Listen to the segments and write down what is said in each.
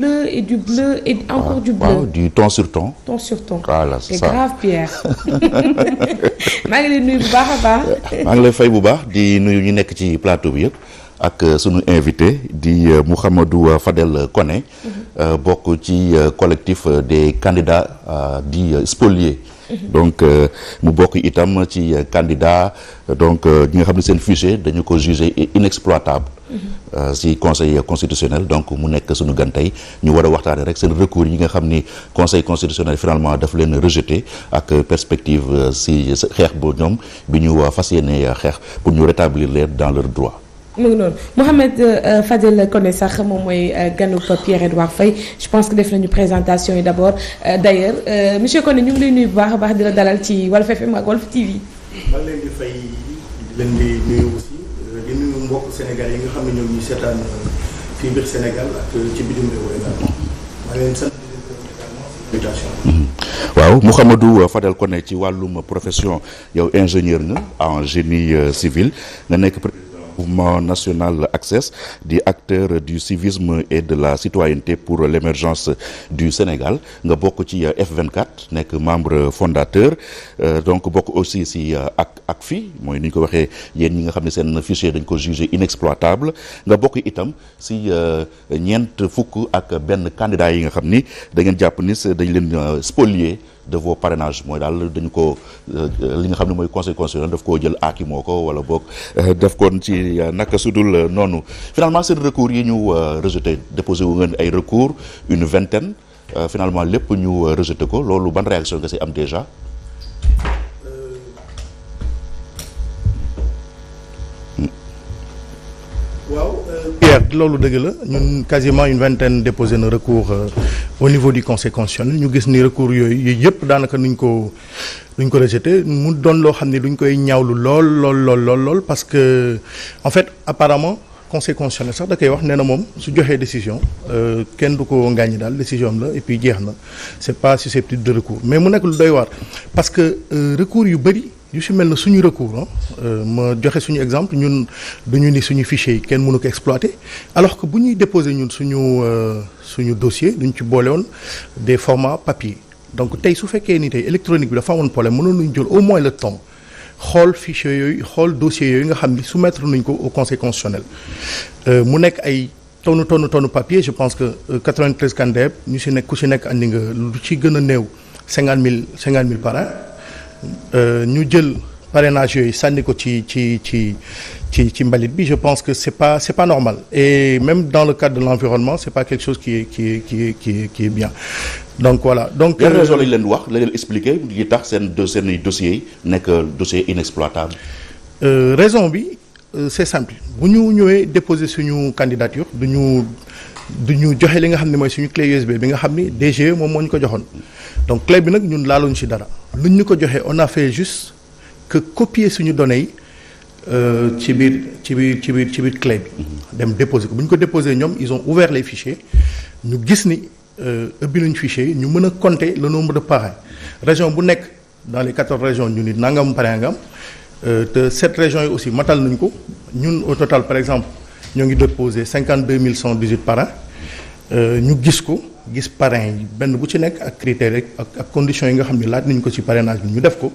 bleu et du bleu et encore du bleu. waaw du ton sur ton. Ton sur ton. voilà c'est ça. C'est grave Pierre. maa ngi lay nuyu bu baax a baax. maa ngi lay fay bu baax di nuyu ñu nekk ci plateau bi yëpp ak sunu invité di Mouhamadou Fadel Koné. bokk ci collectif des candidats di spoliés. donc mu bokk itam ci candidat donc ñi nga xam ne seen fichier dañu ko jugé inexploitable. ci conseil constitutionnel donc mu nekk suñu gan tey ñu war a waxtaane rek seen recours yi nga xam ni conseil constitutionnel finalement daf leen rejeté ak perspective si xeex bu ñoom bi ñu fas yéene xeex pour ñu rétablir leen dans leurs droits. mu ngi noonu Mouhamed Fadel Koné sax moom mooy ganu Pierre-Edouard Faye je pense que def nañu présentation yi d'abord d'ailleurs monsieur Koné ñu ngi lay nuyu bu baax a baax di la dalal ci Walf FM ak Walf TV. maa ngi leen di fay di leen di nuyu aussi di nuyu mbokk Sénégal yi nga xam ne ñoom ñu seetaan fii biir Sénégal ak ci bitim réew également maa ngi leen sant di leen gërëm également ci invitation. waaw Mouhamadou Fadel Koné ci wàllum profession yow ingénieur nga en génie civil nga nekk mouvement national Access di acteur du civisme et de la citoyenneté pour l'émergence du Sénégal nga bokk ci F24 nekk membre fondateur donc bokk aussi si ACFI mooy ni ñu ko waxee yéen ñi nga xam ne seen fichier dañ ko jugé inexploitable nga bokk itam si ñeent fukk ak benn candidat yi nga xam ni da ngeen jàpp ni dañ leen spolier de vos parrainages mooy daal dañu ko li nga xam ne mooy conseil constitutionnel daf koo jël aaki moo ko wala boog def koon ci naka sudul noonu finalement seen recours yi ñu rejeté déposé wu ngeen ay recours une vingtaine finalement lépp ñu rejeté ko loolu ban réaction nga si am déjà. waaw Pierre loolu dëgg la ñun quasiment une vingtaine déposé na recours au niveau du conseil constitutionnel ñu gis ni recours yooyu yëpp daanaka nuñ ko rejeté mu doon loo xam ne duñ koy ñaawlu lool parce que en fait apparemment conseil constitutionnel sax da koy wax nee na moom su joxee décision kenn du ko ngàññi daal décision am la et puis jeex na c'est pas susceptible de recours mais mu nekk lu doy waar parce que recours yu bëri yu si mel na suñu recours ma joxe suñu exemple ñun duñu ni suñu fichier yi kenn mënu ko exploiter alors que bu ñuy déposer ñun suñu dossier duñ ci boole woon des formats papier donc tey su fekkee ni tey électronique bi dafa amoon problème mënoon nañu jël au moins le temps xool fichier yooyu xool dossier yooyu nga xam ni soumettre nañ ko au conseil constitutionnel mu nekk ay tonne papier je pense que 93 candidats ñu si nekk ku si nekk andi nga lu ci gën a néew 50 000 parrains ñu jël parrainage yooyu sànni ko ci mbalit bi je pense que c'est pas normal et même dans le cadre de l'environnement c'est pas quelque chose qui est bien donc voilà donc yan raison lañ leen wax la leen expliquer li tax seen dossiers yi nekk dossier inexploitable. raison bi c'est simple bu ñu ñëwee déposer suñu candidature du ñu joxe li nga xam ne mooy suñu clé USB bi nga xam ni DGE moom moo ñu ko joxoon donc clé bi nag ñun laaluñu ci dara luñ ñu ko joxee on a fait juste que copier suñu données yi ci biir clé bi dem déposer ko bu ñu ko déposer ñoom ils ont ouvert les fichiers ñu gis ni ubbi nañu fichiers yi ñu mën a compter le nombre de parrains région bu nekk dans les 14 régions ñu ni nangam parrain nga am te 7 régions yi aussi matal nañ ko ñun au total par exemple ñoo ngi déposé 52 118 parrains ñu gis parrain yi benn bu ci nekk ak critères rek ak conditions yi nga xam ne laaj nañ ko ci parrainage bi ñu def ko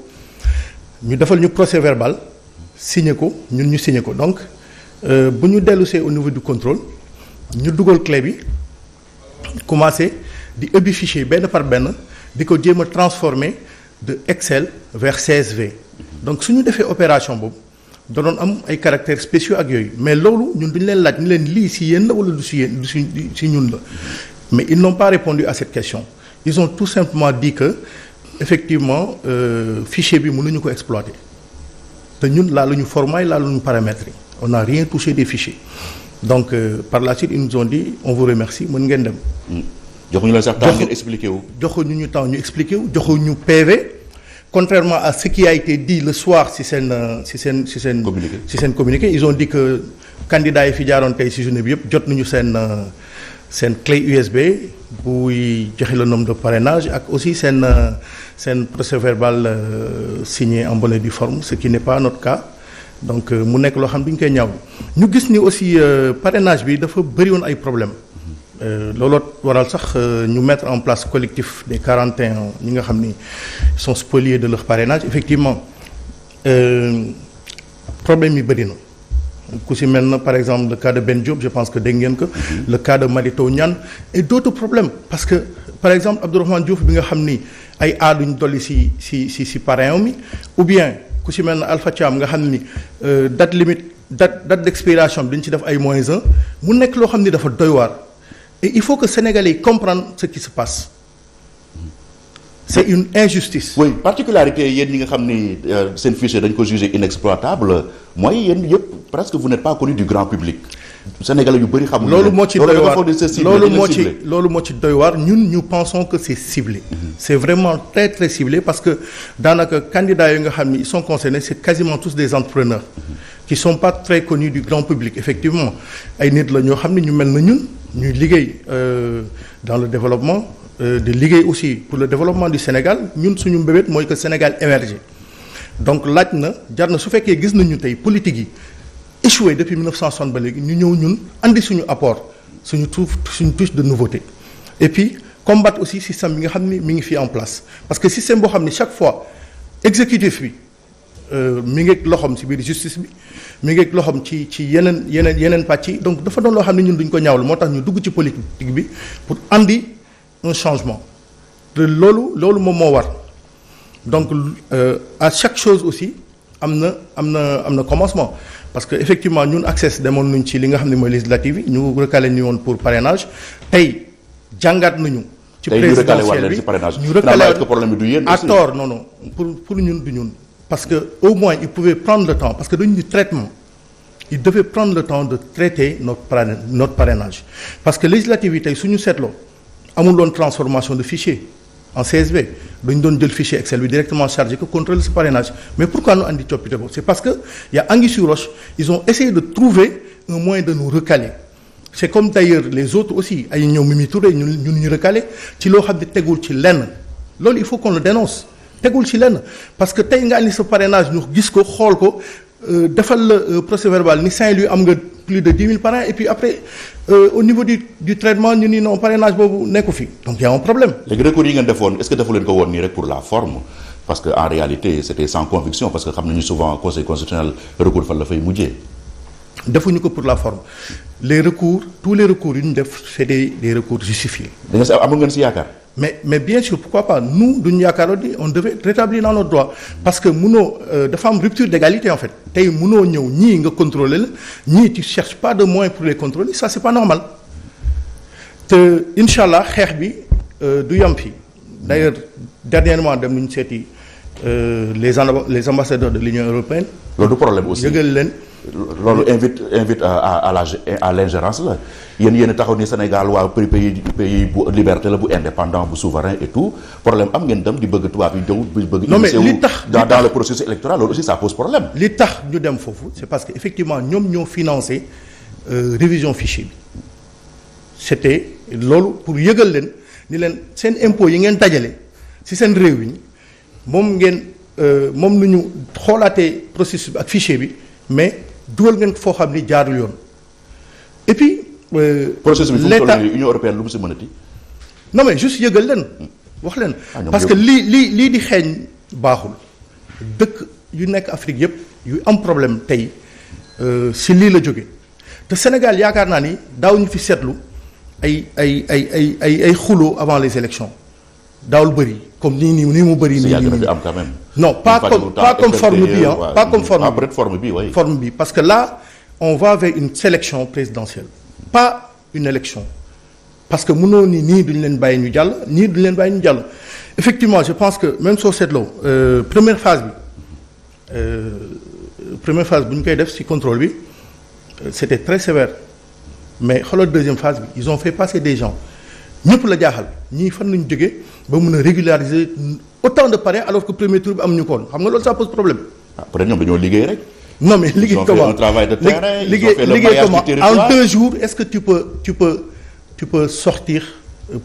ñu defal ñu procès verbal signé ko ñun ñu signé ko donc bu ñu dellusee au niveau du contrôle ñu dugal clé bi commencé di ubbi fichier benn par benn di ko jéem a transformer de Excel vers CSV donc su ñu defee opération boobu da doon am ay caractères spéciaux ak yooyu mais loolu ñun duñu leen laaj ñu leen lii si yéen la wala du si yéen du si ñun la mais ils n'ont pas répondu à cette question ils ont tout simplement dit que effectivement fichier bi mënuñu ko exploiter te ñun laaluñu format yi laaluñu paramètres yi on n'a rien touché des fichiers donc par la suite ils nous ont dit on vous remercie mën ngeen dem. joxuñu la sax temps ngeen expliqué wu. joxuñu ñu temps ñu expliqué wu joxuñu PV. Contrairement à ce qui a été dit le soir ci seen communiqué ils ont dit que candidats yi fi jaaroon tey ci journée bi yëpp jot nañu seen clé USB buy joxe le nombre de parrainage ak aussi seen procès verbal signé en bonne et due forme ce qui n'est pas notre cas donc mu nekk loo xam ne duñ koy ñaaw ñu gis ni aussi parrainage bi dafa bëri woon ay problèmes looloo waral sax ñu mettre en place collectif des 41 ñi nga xam ni sont spoliés de leur parrainage effectivement problème yi bëri na ku si mel na par exemple le cas de Ben Diop je pense que dégg ngeen ko le cas de Mary Teuw Niane et d'autres problèmes parce que par exemple Abdourahmane Diouf bi nga xam ni ay aaduñ dolli si parrain mi ou bien ku si mel na Alpha Thiam nga xam ni date limite date d'expiration bi dañ ci def ay -1 mu nekk loo xam ni dafa doy waar et il faut que Sénégalais comprennent ce qui se passe c'est une injustice. oui particularité yéen ñi nga xam ni seen fichier dañ ko jugé inexploitable mooy yéen yëpp presque vous n'êtes pas connu du grand public. Sénégalais yu bëri xamul. loolu moo ci doy waar loolu moo ci doy waar ñun ñu pensons que c'est ciblé. c'est vraiment très très ciblé parce que daanaka candidats yi nga xam ni ils sont concernés c'est quasiment tous des entrepreneurs. qui sont pas très connus du grand public effectivement ay nit la ñoo xam ne ñu mel na ñun ñuy liggéey dans le développement. de liggéey aussi pour le développement du Sénégal ñun suñu mbébét mooy que Sénégal émerge donc laaj na jar na su fekkee gis nañu tey politique yi échoué depuis 1960 ba léegi ñu ñëw ñun andi suñu apport suñu touche de nouveauté et puis combattre aussi système bi nga xam ni mi ngi fii en place parce que système boo xam ni chaque fois exécutif bi mi ngi loxoom ci biir justice bi mi ngi loxoom ci yeneen pàcc yi donc dafa doon loo xam ne ñun duñ ko ñaawlu moo tax ñu dugg ci politique bi pour andi un changement te loolu moom moo war donc à chaque chose aussi am na commencement parce que effectivement ñun accès demoon nañ ci li nga xam ne mooy législative yi ñu recalé ñu woon pour parrainage tey jàngat nañu. ci présidentielle bi ñu recalé problème bi du yéen à tort non pour ñun du ñun parce que au moins ils pouvaient prendre le temps parce que dañu di traitement ils devaient prendre le temps de traiter notre parrainage parce que législative yi tey suñu seetloo. amul woon transformation de fichier en CSV dañu doon jël fichier Excel bi directement chargé que contrôler ce parrainage mais pourquoi ñu andi coppite boobu c'est parce que y a anguille sous roche ils ont essayé de trouver un moyen de nous recaler c'est comme d'ailleurs les autres aussi ay ñëw Mimi Touré ñun ñu recaler ci loo xam ne tegul ci lenn loolu il faut qu'on le dénonce tegul ci lenn parce que tey nga andi sa parrainage ñu gis ko xool ko defal la procès verbal ni Saint-Louis am nga plus de 10 000 parrains et puis après au niveau du traitement ñu ni non parrainage boobu nekku fi donc y a un problème. léegi recours yi ngeen defoon est-ce que defu leen ko woon nii rek pour la forme parce que en réalité c'était sans conviction parce que xam nañu souvent conseil constitutionnel recours fan la fay mujjee. defuñu ko pour la forme les recours tous les recours yu ñu def c'est des recours justifiés. da nga si amul ngeen si yaakaar. mais bien sûr pourquoi pas nous duñu yaakaaroon ni on devait rétablir dans notre droit parce que munoo dafa am rupture d'égalité en fait tey munoo ñëw ñii nga contrôler la ñii tu cherches pas de moyens pour les contrôler ça c'est pas normal te incha allah xeex bi du yam fi d'ailleurs dernièrement dem nañu seeti les ambassadeurs de l'Union européenne. loolu du problème aussi yëgal leen. loolu invite à l'ingérence la yéen taxaw ni Sénégal waa pays bu liberté la bu indépendant bu souverain et tout problème am ngeen dem di bëgg tubaab yi ñëw bëgg. non mais li tax dans le processus électoral loolu aussi ça pose problème. li tax ñu dem foofu c'est parce que effectivement ñoom ñoo financé révision fichier bi c'était loolu pour yëgal leen ni leen seen impôt yi ngeen dajale ci seen réew yi moom lu ñu xoolaatee processus bi ak fichier bi mais. dugal ngeen foo xam ni jaarul yoon et puis. processus bi fu mu toll nii Union européenne lu mu si mënati. non mais juste yëgal leen. wax leen parce que lii di xeeñ baaxul dëkk yu nekk Afrique yëpp yu am problème tey si lii la jóge te Sénégal yaakaar naa ni daaw ñu fi seetlu ay xuloo avant les élections daawul bëri comme nii mu bëri. nii am quand même. non pas comme forme bi pas comme forme bi oui. forme bi parce que là on va vers une sélection présidentielle pas une élection parce que mënoo nii duñu leen bàyyi ñu jàll nii duñu leen bàyyi ñu jàll effectivement je pense que même soo seetloo première phase bu ñu koy def ci contrôle bi c'était très sévère mais xoolal deuxième phase bi ils ont fait passer des gens ñëpp la jaaxal ñii fan nañu jógee ba mun a régulariser autant de parrains alors que premier tour bi amuñu ko woon xam nga loolu ça pose problème. peut-être ñoom dañoo liggéey rek. non mais liggéey comment ils ont fait un travail de terrain. liggéey comment en 2 jours est-ce que tu peux sortir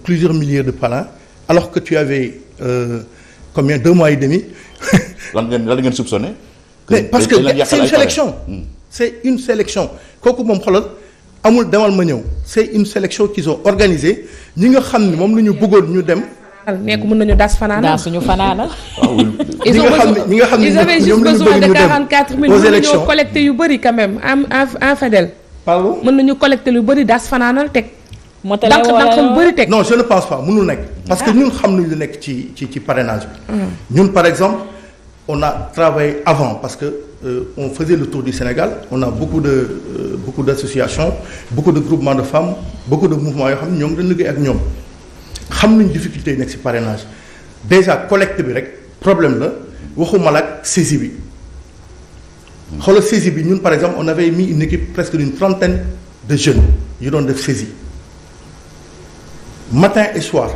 plusieurs milliers de parrains alors que tu avais combien 2 mois et demi. lan ngeen soupçonné. mais parce que c'est une sélection. c'est une sélection kooku moom xoolal amul demal ma ñëw c'est une sélection qu'ils ont organisée ñi nga xam ne moom la ñu bëggoon ñu dem. nekk mën nañu das fanaana. suñu fanaana. ñi nga xam ne ils avaient juste besoin de 44 minutes aux élections mën nañoo collecter yu bëri quand même en Fadel. pardon mën nañu collecter lu bëri das fanaanal teg. moo tax donc lu bëri teg. non je ne pense pas mënul nekk. parce que ñun xam nañu lu nekk ci parrainage bi. ñun par exemple on a travaillé avant parce que on faisait le tour du Sénégal on a beaucoup d'associations beaucoup de groupements de femmes beaucoup de mouvements yoo xam ne ñoo ngi doon liggéey ak ñoom. xam nañ difficulté yi nekk ci parrainage déjà collecte bi rek problème la waxuma la ak saisie bi xoolal saisie bi ñun par exemple on avait mis une équipe presque d'une trentaine de jeunes yu doon def saisie matin et soir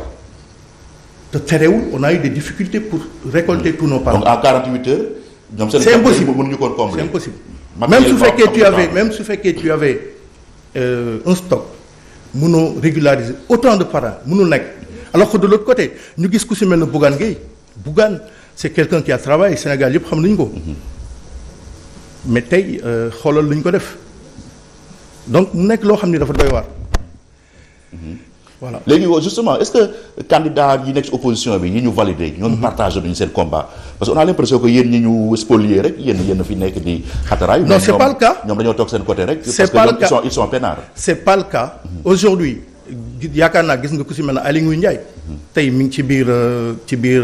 te terewul on a eu des difficultés pour récolter tous nos parrains. donc en 48 heures. ñoom seen c'est impossible mënuñu ko combler. c'est impossible même su fekkee tu avais un stock mënoo régulariser autant de parrains mënul nekk. alors que de l'autre côté ñu gis ku ci mel ne Bougane Gueye Bougane c'est quelqu'un qui a travaillé Sénégal yëpp xam nañu ko mais tey xoolal lu ñu ko def donc mu nekk loo xam ni dafa doy waar voilà. léegi justement est-ce que candidat yi nekk ci opposition bi yi ñu validé ñoom partagé duñu seen combat parce que on a l'impression que yéen ñi ñu spolier rek yéen fi nekk di xataraay. non c'est pas le cas ñoom dañoo toog seen côté rek. c'est pas le cas parce que ils sont peinards. c'est pas le cas aujourd'hui yaakaar naa gis nga ku ci mel ne Aly Ngouille Ndiaye tey mi ngi ci biir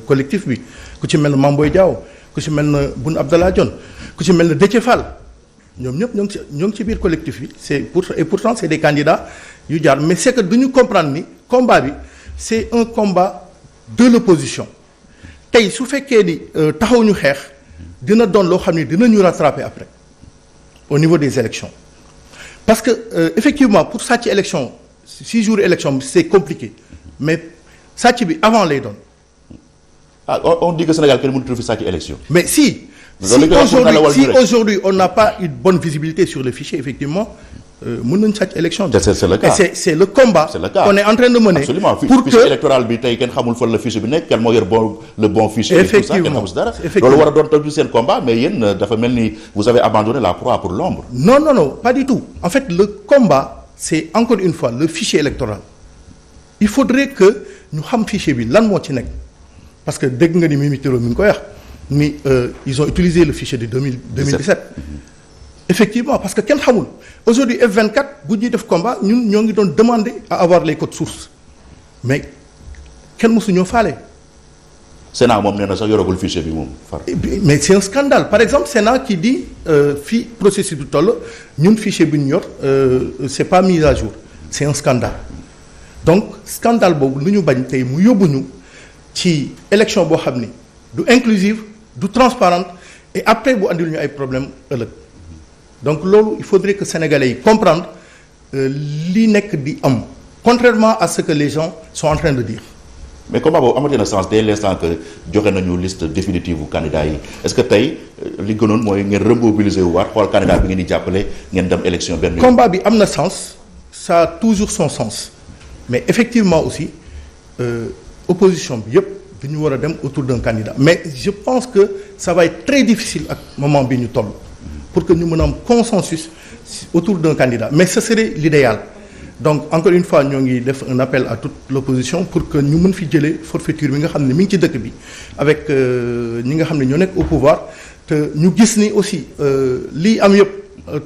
collectif bi ku ci mel ne Mame Boye Diao ku ci mel ne Boun Abdallah Dionne ku ci mel ne Déthié Fall ñoom ñëpp ñoo ngi ci biir collectif bi et pourtant c'est des candidats yu jaar mais c'est que duñu comprendre ni combat bi c'est un combat de l'opposition tey su fekkee ni taxaw ñu xeex dina doon loo xam ne dinañu rattraper après au niveau des élections parce que effectivement pour sàcc élection 6 jours élection c'est compliqué mais sàcc bi avant lay doon. ah on dit que Sénégal kenn mënut a fi sàcc élection. mais si aujourd'hui on n'a pas une bonne visibilité sur le fichier effectivement mën nañu sàcc élection bi. c'est le cas et c'est le combat. c'est le cas qu'on est en train de mener. absolument pour que fichier électoral bi tey kenn xamul fan la fichier bi nekk kenn moo yor le bon fichier. effectivement kenn xamul si dara. loolu war a doon tamit seen combat mais yéen dafa mel ni vous avez abandonné la proie pour l'ombre. non pas du tout en fait le combat c'est encore une fois le fichier électoral il faudrait que ñu xam fichier bi lan moo ci nekk parce que dégg nga ni Mimi Touré mi ngi koy wax ni ils ont utilisé le fichier de 2017 effectivement parce que kenn xamul aujourd'hui F24 bu ñuy def combat ñun ñoo ngi doon demander à avoir les codes sources mais kenn mësu ñoo faale. Sénat moom nee na sax yoragul fichier bi moom far. mais c'est un scandale par exemple Sénat qui dit fii processus du toll ñun fichier bi ñu yor c'est pas mis à jour c'est un scandale donc scandale boobu lu ñu bañ tey mu yóbbuñu ci élection boo xam ni du inclusive du transparente et après bu andil ñu ay problèmes ëllëg donc loolu il faudrait que sénégalais yi comprendre li nekk di am contrairement à ce que les gens sont en train de dire. mais combat boobu amati na sens dès l'instant que joxe nañu liste définitive bu candidats yi est-ce que tey li gënoon mooy ngeen remobiliser wu waat xool candidat bi ngeen di jàppale ngeen dem élection benn. combat bi am na sens ça a toujours son sens mais effectivement aussi opposition bi yëpp dañu war a dem autour d'un candidat mais je pense que ça va être très difficile ak moment bi ñu toll pour que ñu mën a am consensus autour d'un candidat mais ce serait l'idéal. donc encore une fois ñoo ngi def un appel à toute l'opposition pour que ñu mën fi jëlee forfaiture bi nga xam ne mi ngi ci dëkk bi avec ñi nga xam ne ñoo nekk au pouvoir te ñu gis ni aussi lii am yëpp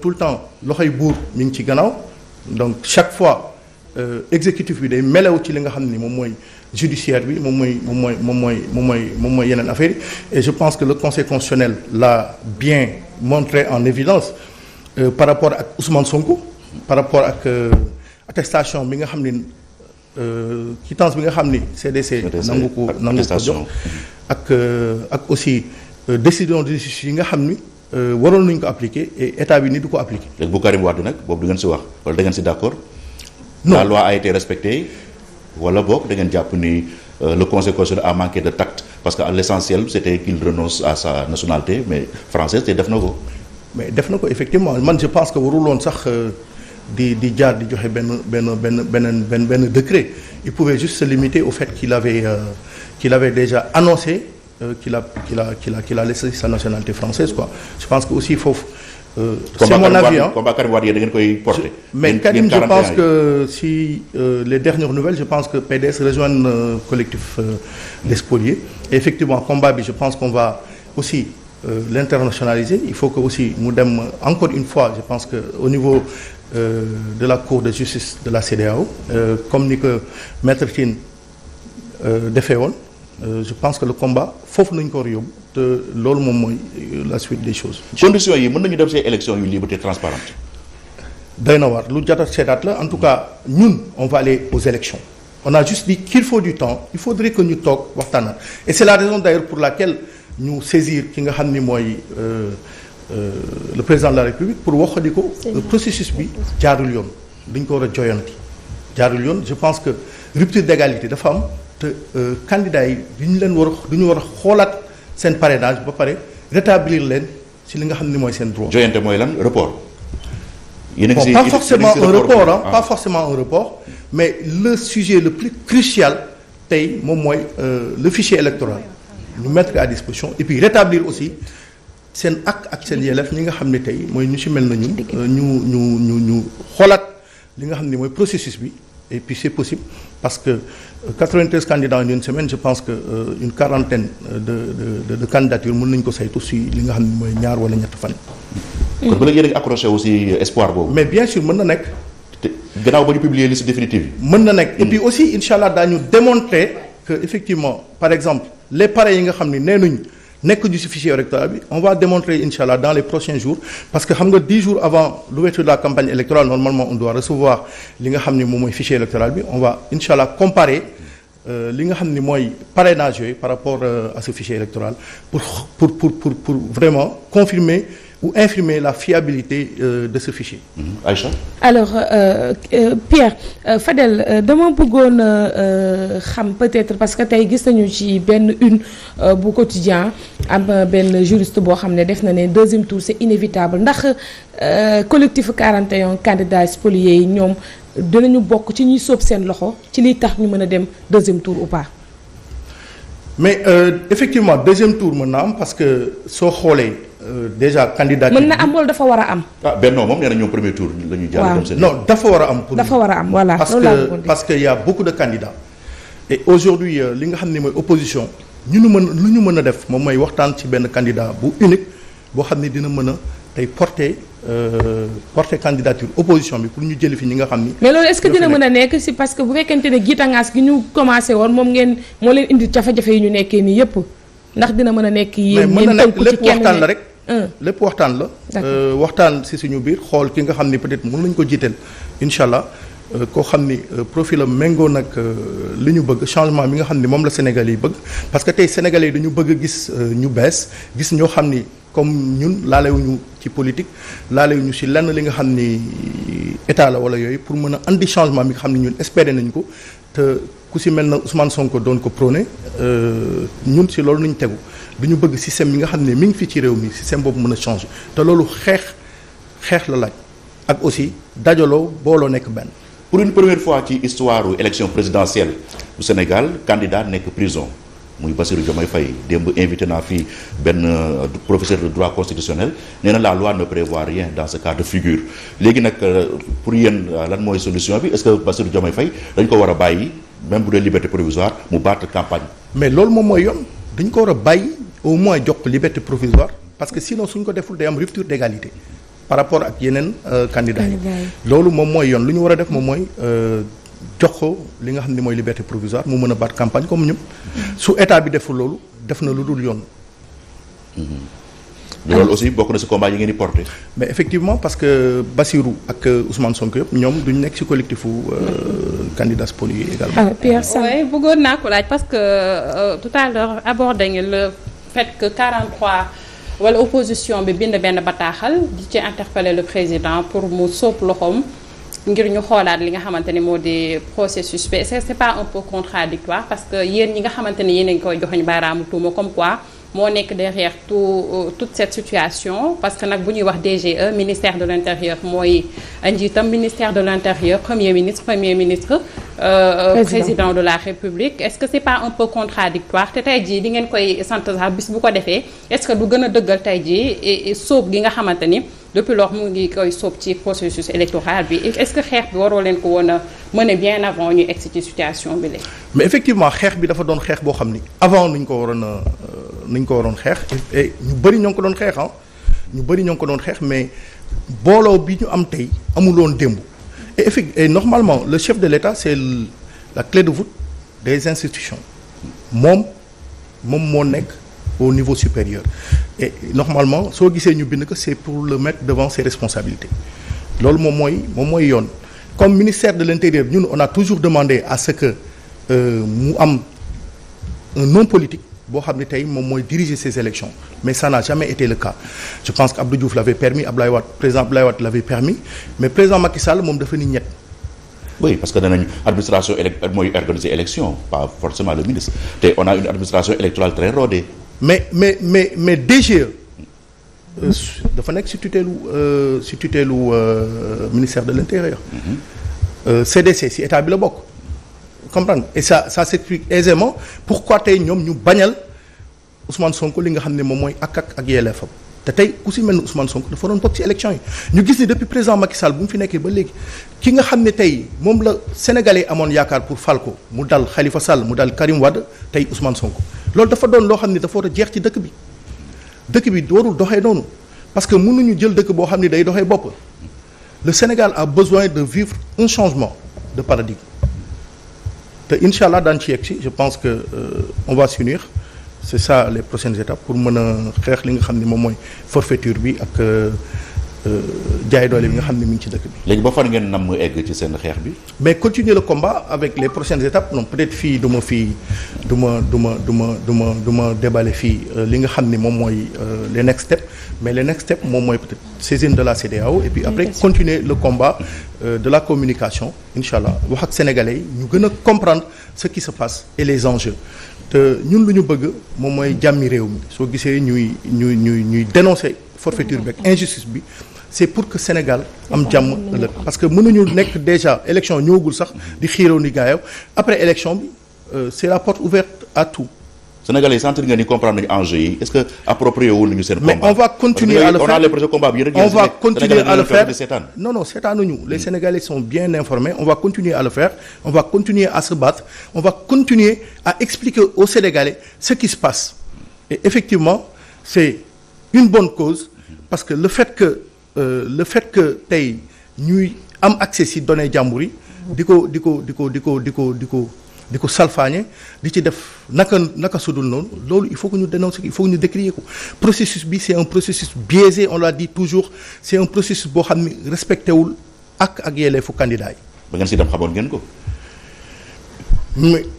tout le temps loxoy buur mi ngi ci gannaaw donc chaque fois exécutif bi day melew ci li nga xam ni moom mooy judiciaire bi moom mooy yeneen affaire yi et je pense que le conseil constitutionnel l'a bien montré en évidence par rapport ak Ousmane Sonko par rapport ak attestation bi nga xam ni quittance bi nga xam ni CDC nangu ko jox ak aussi décision de justice yi nga xam ni waroon nañu ko appliquer et état bi ni du ko appliquer. léegi bu Karim Wade nag boobu du ngeen si wax wala da ngeen si d'accord. non la loi a été respectée wala boog da ngeen jàpp ni le conseil constitutionnel a manqué de tact parce que l'essentiel c'était qu'il renonce à sa nationalité mais française te def na ko. mais def na ko effectivement man je pense que waruloon sax. di jaar di joxe benn décret il pouvait juste se limiter au fait qu'il avait déjà annoncé qu'il a laissé sa nationalité française quoi je pense que aussi foofu c'est mon avis combat Karim Wade yéen da ngeen koy porter. mais Karim je pense que si les dernières nouvelles je pense que PDS rejoignent collectif des spoliés et effectivement combat bi je pense qu'on va aussi l'internationaliser. Il faut que aussi mu dem encore une fois je pense que au niveau de la Cour de justice de la CEDEAO comme ni que Maître Tine defee woon je pense que le combat foofu nañu ko war a yóbbu te loolu moom mooy la suite des choses. conditions yi mën nañu dem ces élections yu libre et transparentes. doy na war lu jot a seetaat la en tout cas ñun on va aller aux élections on a juste dit qu'il faut du temps il faudrait que ñu toog waxtaanaat et c'est la raison d'ailleurs pour laquelle ñu saisir ki nga xam ni mooy le président de la République pour wax di ko processus bi jaarul yoon dañ ko war a joyanti jaarul yoon je pense que rupture d'égalité dafa am te candidats yi duñu leen war a duñu war a xoolaat seen parrainage ba pare rétablir leen ci li nga xam ni mooy seen droit. joyante mooy lan report. Bon, pas forcément un report pas forcément un report mais le sujet le plus crucial tey moom mooy le fichier électoral ñu mettre à disposition et puis rétablir aussi seen ak seen yelleef ñi nga xam ne tey mooy ñu ci mel na ñun ñu xoolaat li nga xam ne mooy processus bi et puis c'est possible parce que 93 candidats en une semaine je pense que une quarantaine de candidatures mën nañu ko saytu si li nga xam ne mooy ñaar wala ñett fan. kon ba léegi yéen a ngi accroché aussi espoir boobu. mais bien sûr mën na nekk. te gannaaw ba ñu publier liste définitive yi. mën na nekk et puis aussi incha allah daañu démontrer que effectivement par exemple les parrains yi nga xam ne nee nañu nekk du si fichier électoral bi on va démontrer incha allah dans les prochains jours parce que xam nga 10 jours avant l'ouverture de la campagne électorale normalement on doit recevoir li nga xam ne moom mooy fichier électoral bi on va incha allah comparer li nga xam ni mooy parrainage yooyu par rapport à ce fichier électoral pour vraiment confirmer ou infirmer la fiabilité de ce fichier. Aïcha. Alors Pierre Fadel dama bëggoon xam peut-être parce que tey gis nañu ci benn une bu quotidien am benn juriste boo xam ne def na ne deuxième tour c'est inévitable ndax collectif 41 candidats spoliés yi ñoom dinañu bokk ci ñuy sóob seen loxo ci liy tax ñu mën a dem deuxième tour ou pas. mais effectivement deuxième tour mën na am parce que soo xoolee. déjà candidat mën na am loolu dafa war a am. Benno moom nee na ñoom premier tour la ñu jàll dem seen. non dafa war a am. pour dafa war a am voilà. parce que y a beaucoup de candidats. et aujourd'hui li nga xam ne mooy opposition lu ñu mën a def moom mooy waxtaan ci benn candidat bu unique boo xam ne dina mën a tey porter candidature opposition bi pour ñu jëli fi ñi nga xam ni. mais loolu est-ce que dina mën a nekk si parce que bu fekkente ne giitangaas gi ñu commencé woon moom moo leen indi jafe-jafe yi ñu nekkee nii yépp ndax dina mën a nekk yéen ñeen tënku ci kenn waxtaan la rek. lépp waxtaan la. waxtaan ci suñu biir xool ki nga xam ni peut-être mën nañu ko jiiteel incha allah koo xam ni profil am méngoo nag li ñu bëgg changement bi nga xam ni moom la Sénégalais yi bëgg parce que tey Sénégalais yi dañu bëgg a gis ñu bees gis ñoo xam ni comme ñun laalewuñu ci politique laalewuñu ci lenn li nga xam ni état la wala yooyu pour mën a andi changement bi nga xam ni ñun espérer nañu ko te ku ci mel na Ousmane Sonko doon ko prôné ñun ci loolu nañu tegu duñu bëgg système yi nga xam ne mi ngi fii ci réew mi système boobu mën a changer te loolu xeex la laaj ak aussi dajaloo booloo nekk benn. pour une première fois ci histoire élection présidentielle du Sénégal candidat nekk prison muy Bassirou Diomaye Faye démb invité naa fii benn professeur de droit constitutionnel nee na la loi ne prévoit rien dans ce cas de figure léegi nag pour yéen lan mooy solution bi est-ce que Bassirou Diomaye Faye dañ ko war a bàyyi même bu dee liberté provisoire mu battre campagne. mais loolu moom mooy yoon dañ ko war a bàyyi au moins jox ko liberté provisoire parce que sinon suñ ko deful day am rupture d'égalité par rapport ak yeneen candidats yi loolu moom mooy yoon lu ñu war a def moom mooy jox ko li nga xam ne mooy liberté provisoire mu mën a battre campagne comme ñëpp su état bi deful loolu def na lu dul yoon. loolu aussi bokk na ci combat yi ngeen di porter. mais effectivement parce que Bassirou ak Ousmane Sonko yëpp ñoom duñ nekk ci collectifu candidats spoliés également. Pierre Sam oui bëggoon naa ko laaj parce que tout à l'heure abordé nga le fait que 43 wala opposition bi bind benn bataaxal di ci interpeller le président pour mu sóob loxoom ngir ñu xoolaat li nga xamante ni moo di processus bi c'est pas un peu contradictoire parce que yéen ñi nga xamante ni yéen a ngi koy joxoñ baaraamu tuuma comme quoi moo nekk derrière toute cette situation parce que nag bu ñuy wax DGE ministère de l'intérieur mooy njiitam ministère de l'intérieur premier ministre président de la République est-ce que c'est pas un peu contradictoire te tey jii di ngeen koy sant sax bis bu ko defee est-ce que du gën a dëggal tey jii sóob gi nga xamante ni depuis lors mu ngi koy sóob ci processus électoral bi est-ce que xeex bi waroo leen ko woon a mener bien avant ñu egsi ci situation bi léegi. mais effectivement xeex bi dafa doon xeex boo xam ni avant nuñ ko waroon xeex et ñu bëri ñoo ngi ko doon xeex ñu bëri ñoo ngi ko doon xeex mais booloo bi ñu am tey amuloon démb et normalement le chef de l'État c'est la clé de voûte des institutions moom moo nekk au niveau supérieur et normalement soo gisee ñu bind ko c'est pour le mettre devant ses responsabilités loolu moom mooy yoon comme ministère de l'Intérieur ñun on a toujours demandé à ce que mu am un homme politique boo xam ne tey moom mooy diriger ces élections mais ça n'a jamais été le cas je pense que Abdou Diouf l'avait permis président Abdoulaye Wade l'avait permis mais président Macky Sall moom dafa ni ñett. oui parce que danañ administration mooy organiser élection pas forcément le ministre te on a une administration électorale très rodée. mais DGE dafa nekk ci tutelu ministère de l'Intérieur. CDC ci état bi la bokk. comprendre et ça s'explique aisément pourquoi tey ñoom ñu bañal Ousmane Sonko li nga xam ne moom mooy ak yelleefam te tey ku si mel ni Ousmane Sonko dafa doon bokk ci élection yi ñu gis ni depuis président Macky Sall bu mu fi nekkee ba léegi ki nga xam ne tey moom la Sénégalais amoon yaakaar pour fal ko mu dal Khalifa Sall mu dal Karim Wade tey Ousmane Sonko loolu dafa doon loo xam ne dafa war a jeex ci dëkk bi warul doxee noonu parce que mënuñu jël dëkk boo xam ne day doxee bopp le Sénégal a besoin de vivre un changement de paradigme te incha allah daan ci yegg si je pense que on va s'unir c'est ça les prochaines étapes pour mën a xeex li nga xam ne moom mooy forfaiture bi ak jaay doole bi nga xam ne mi ngi ci dëkk bi. léegi ba fan ngeen nam egg ci seen xeex bi. mais continuer le combat avec les prochaines étapes non peut-être fii du ma déballer fii li nga xam ne moom mooy les next steps mais les next steps moom mooy peut-être saisine de la CEDEAO et puis après continuer le combat de la communication incha allah wax ak sénégalais yi ñu gën a comprendre ce qui se passe et les enjeux te ñun lu ñu bëgg moom mooy jàmmi réew mi soo gisee ñuy dénoncer forfaiture bi ak injustice bi c'est pour que Sénégal am jàmm ëllëg parce que mënuñu nekk déjà élection ñëwagul sax di xiiroo ni gaayaw après élection bi c'est la porte ouverte à tout. Sénégalais yi sentir nga ni comprendre nañu enjeu yi est-ce que approprié wu nañu seen combat. mais on va continuer à le faire on a l'impression combat bi on va continuer à le faire non seetaanuñu les Sénégalais sont bien informés on va continuer à le faire on va continuer à se battre on va continuer à expliquer aux Sénégalais ce qui se passe et effectivement c'est une bonne cause parce que le fait que tey ñuy am accès ci données jàmbur yi di ko salfaañe di ci def naka sudul noonu loolu il faut que ñu dénoncer il faut que ñu décrier ko processus bi c'est un processus biaisé on l'a dit toujours c'est un processus boo xam ni respecté wul ak yelleefu candidat yi. ba ngeen ci dem xamoon ngeen ko.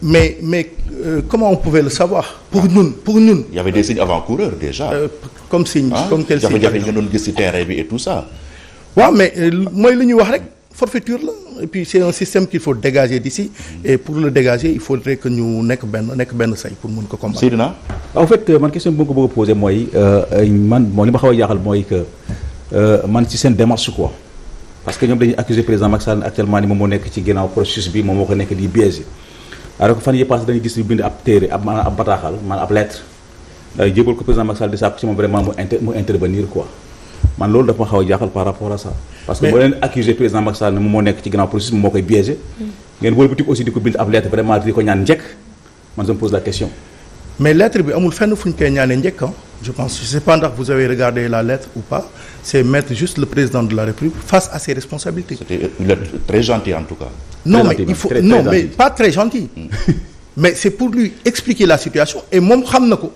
mais comment on pouvait le savoir. pour ñun. il y avait des signes avant-coureurs déjà. comme signe comme quel signe. jafe-jafe yi nga doon gis ci terrain bi et tout ça. waaw mais mooy li ñuy wax rek. forfaiture la et puis c'est un système qu'il faut dégager d'ici et pour le dégager il faudrait que ñu nekk benn say pour mën ko combattre. Seydina. en fait man question bi ma ko bëgg a poser mooy man li ma xaw a jaaxal mooy que man ci seen démarche quoi parce que ñoom dañuy accuser président Macky Sall actuellement ni moom moo nekk ci ginnaaw processus bi moom moo ko nekk di biaisé alors que fan yii passé dañuy gis ñu bind ab téere ab bataaxal maanaam ab lettre jébal ko président Macky Sall di sàkku ci moom vraiment mu intervenir quoi. man loolu dafa ma xaw a jaaxal par rapport à ça. parce que boo leen accuser président Macky Sall ne moom moo nekk ci ginnaaw processus moo koy biaisé. ngeen wëlbati aussi di ko bind ab lettre vraiment di ko ñaan njëkk man je me pose la question. mais lettre bi amul fenn fu ñu koy ñaanee njëkk je pense je sais pas ndax vous avez regardé la lettre ou pas c'est mettre juste le président de la République face à ses responsabilités. C'était une lettre très gentille en tout cas. non mais il faut mais pas très gentil. mais c'est pour lui expliquer la situation et moom xam na ko.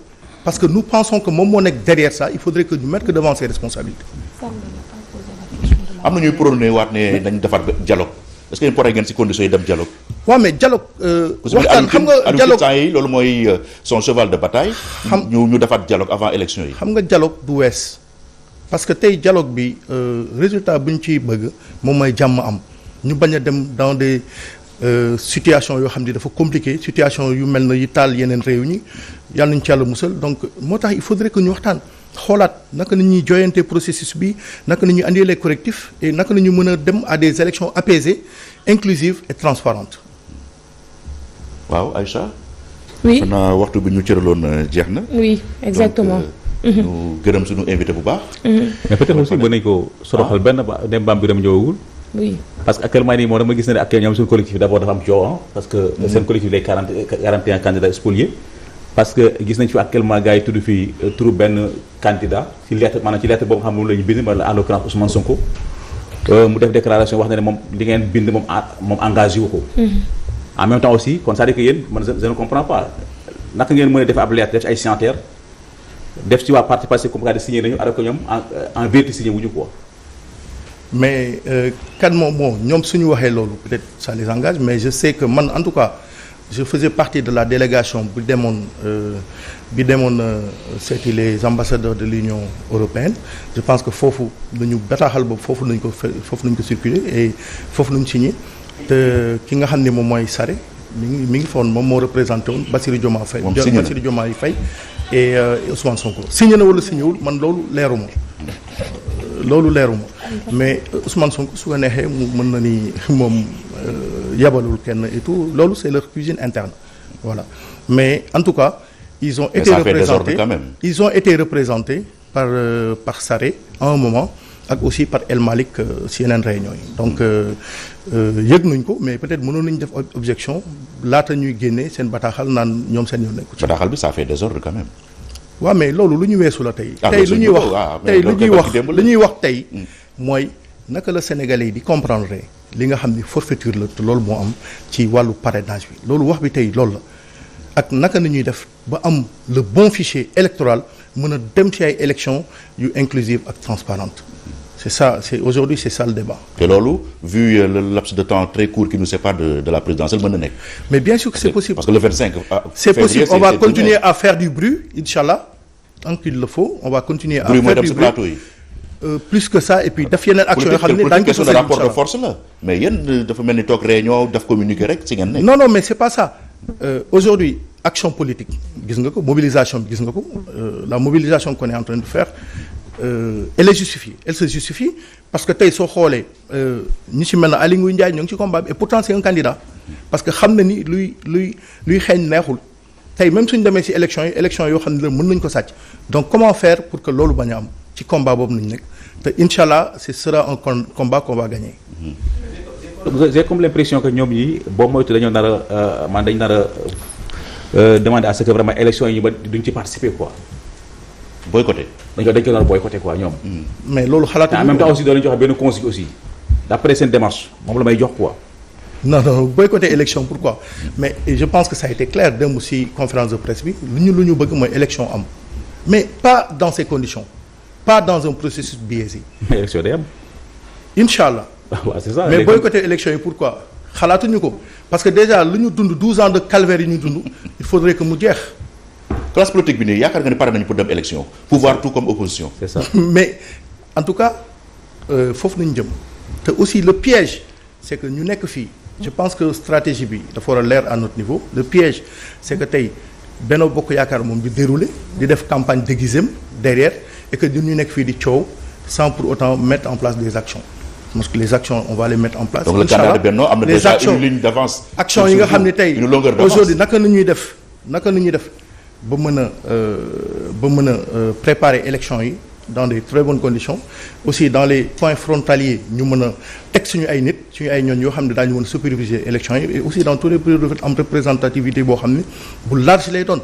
parce que nous pensons que moom moo nekk derrière ça il faudrait que ñu mettre devant ses responsabilités. am na ñuy prôné waat ne dañ defar dialogue est-ce que yéen pare ngeen ci conditions yi dem dialogue. waaw mais dialogue. waxtaan xam nga dialogue yi loolu mooy son cheval de bataille. ñu defaat dialogue avant élection yi. xam nga dialogue du wees parce que tey dialogue bi résultat bu ñu ciy bëgg moom mooy jàmm am ñu bañ a dem dans des situation yoo xam ne dafa compliqué situation yu mel na yi taal yeneen réew ñi yàlla nañu ci yàlla musal donc moo tax il faudrait que ñu waxtaan xoolaat naka la ñuy joyante processus bi naka la ñuy andi les correctifs et naka la ñu mën a dem à des élections apaisées inclusives et transparentes. waaw Aïcha. oui xanaa waxtu bi ñu cëraloon jeex na. oui exactement. ñu gërëm suñu invité bu baax. mais peut-être aussi mën nañu ko soroxal benn ba dem baam bi dem ñëwagul. oui parce que actuellement nii moom dama gis ne ne actuellement ñoom suñu collectif d'abord dafa am coow parce que seen collectif les 41 candidats spoliés parce que gis nañ fi actuellement gars yi tudd fii turu benn candidat ci lettre maanaam ci lettre boobu nga xam ne moom la ñu bind ma en l'occurrence Ousmane Sonko mu def déclaration wax na ne moom li ngeen bind moom engagé wu ko. en même temps aussi kon c'est-à-dire que yéen man je ne comprends pas naka ngeen mën a def ab lettre def ci ay signataires def ci waa parti passé comme que signé nañu alors que ñoom en vérité signé wuñu quoi. mais kan moom bon ñoom suñu waxee loolu peut-être ça les engage mais je sais que man en tout cas je faisais partie de la délégation bi demoon c'était les ambassadeurs de l'Union européenne je pense que foofu nañu bataaxal boobu foofu nañu ko circuler et foofu nañu signé te ki nga xam ne moom mooy Sarré mi ngi foon moom moo représenté woon Bassirou Diomaye Faye et Ousmane Sonko signé na wala signé wul man loolu leeruma mais Ousmane Sonko su ko neexee mu mën na ni moom yabalul kenn et tout loolu c'est leur cuisine interne voilà mais en tout cas ils ont été représentés par Sarré à un moment ak aussi par El Malick si yeneen réunion yi donc yëg nañ ko mais peut-être mënoon nañu def objection laata ñuy génne seen bataaxal naan ñoom seen yoon nekku ci. bataaxal bi ça fait désordre quand même. waaw mais loolu lu ñu weesu la tey. lu ñuy wax tey mooy naka la Sénégalais yi di comprendre li nga xam ni forfaiture la te loolu moo am ci wàllu parrainage bi loolu wax bi tey loolu la ak naka la ñuy def ba am le bon fichier électoral mën a dem ci ay élections yu inclusive ak transparente c'est ça aujourd'hui c'est ça le débat. te loolu vu le laps de temps très court qui nous sépare de la présidentielle mën na nekk. mais bien sûr que c'est possible. parce que le 25. c'est possible on va continuer à faire du bruit inchallah tant qu'il le faut on va continuer à faire du bruit plateau yi. Plus que ça et puis daf yeneen action yoo xam ne daañu ko question de rapport de force la mais yéen dafa mel ni toog réunion daf communiquer rek si ngeen nekk. non mais c'est pas ça aujourd'hui action politique gis nga ko mobilisation bi gis nga ko la mobilisation qu'on est en train de faire elle se justifie parce que tey soo xoolee ñi ci mel na Aly Ngouille Ndiaye ñoo ngi ci combat bi et pourtant c'est un candidat parce que xam na ni luy xeeñ neexul tey même suñu demee ci élection yoo xam ne la mën nañu ko sàcc donc comment faire pour que loolu bañ a am ci combat boobu nañu nekk te inchallah ce sera un combat qu'on va gagner. J'ai comme l'impression que ñoom ñi boo moytu dañoo nar a demander à ce que vraiment élection yi ñu ba duñ ci participer quoi. boycotté. dañ ko nar a boycotté quoi ñoom. mais loolu xalaat en même temps aussi doon nañu joxe benn consigne aussi d'après seen démarche moom la may jox quoi. non boycotter élection pourquoi mais je pense que ça a été clair démb ci conférence de presse bi lu ñu bëgg mooy élection am mais pas dans ces conditions pas dans un processus biaisé. mais élection day am. Inch'Allah. waaw c'est ça mais boycotter élection yi pourquoi xalaatuñu ko parce que déjà lu ñu dund 12 ans de calvaire yi ñu dund il faudrait que mu jeex. classe politique bi nii yaakaar nga ne pare nañu pour dem élection pouvoir tout comme opposition. c'est ça mais en tout cas foofu nañu jëm te aussi le piège c'est que ñu nekk fii je pense que stratégie bi dafa war a leer à notre niveau le piège c'est que tey Benno Bokk Yaakaar moom di dérouler di def campagne déguisée derrière et que ñun ñu nekk fii di coow sans pour autant mettre en place des actions parce que les actions on va les mettre en place. donc le candidat de Benno am na déjà une ligne d'avance. actions yi nga xam ne tey aujourd'hui naka la ñuy def ba mën a préparer élection yi dans des très bonnes conditions aussi dans les points frontaliers ñu mën a teg suñu ay nit suñu ay ñoon yoo xam ne daañu mën a superviser élection yi et aussi dans tous les périodes am représentativité boo xam ne bu large lay doon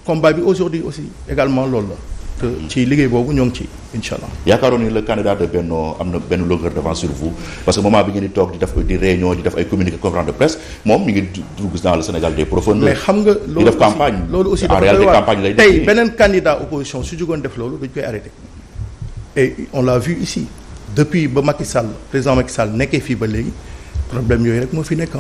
combat bi aujourd'hui aussi également loolu la te ci liggéey boobu ñoo ngi ci inchallah. yaakaaroon ni le candidat de Benno am na benn longueur d'avance sur vous parce que moment bi ngeen di toog di réunion di def ay communiqué conférence de presse moom mi ngi dugg dans le Sénégal des profondeurs. mais xam nga di def campagne loolu aussi en réalité campagne lay def tey beneen candidat opposition su jugoon def loolu dañ koy arrêté et on l'a vu ici depuis ba Macky Sall président Macky Sall nekkee fii ba léegi problème yooyu rek moo fi nekk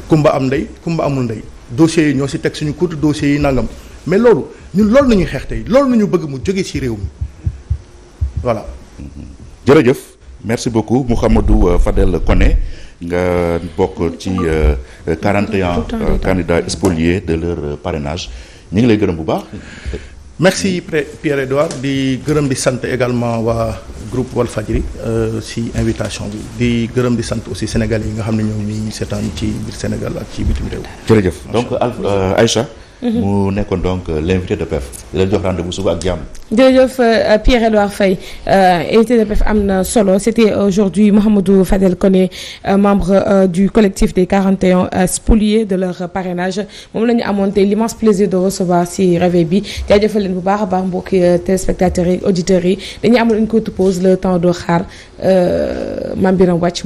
kumba am ndey kumba amul ndey dossiers yi ñoo si teg suñu courte dossiers yi nangam mais loolu ñun loolu nañuy xeex tey loolu nañu bëgg mu jóge ci réew mi voilà. jërëjëf merci beaucoup Mouhamadou Fadel Koné nga bokk ci 41 candidats spoliés de leur parrainage ñu ngi lay gërëm bu baax. merci Pierre-Edouard di gërëm di sant également waa groupe Walfadjri ci invitation bi di gërëm di sant aussi sénégalais yi nga xam ne ñoo ñuy seetaan ci biir Sénégal ak ci bitim réew. jërëjëf donc Aïcha mu nekkoon donc l'invité de PEF di leen jox rendez-vous suba ak jàmm. jërëjëf Pierre-Edouard Faye invité de PEF am na solo c'était aujourd'hui Mouhamadou Fadel Koné membre du collectif des 41 spoliés de leur parrainage moom la ñu amoon tey l'immense plaisir de recevoir ci réveil bi jaajëfal leen bu baax a baax mbokki téléspectateurs yi auditeurs yi dañuy amoon une courte pause le temps de xaar Mame Birame wàcc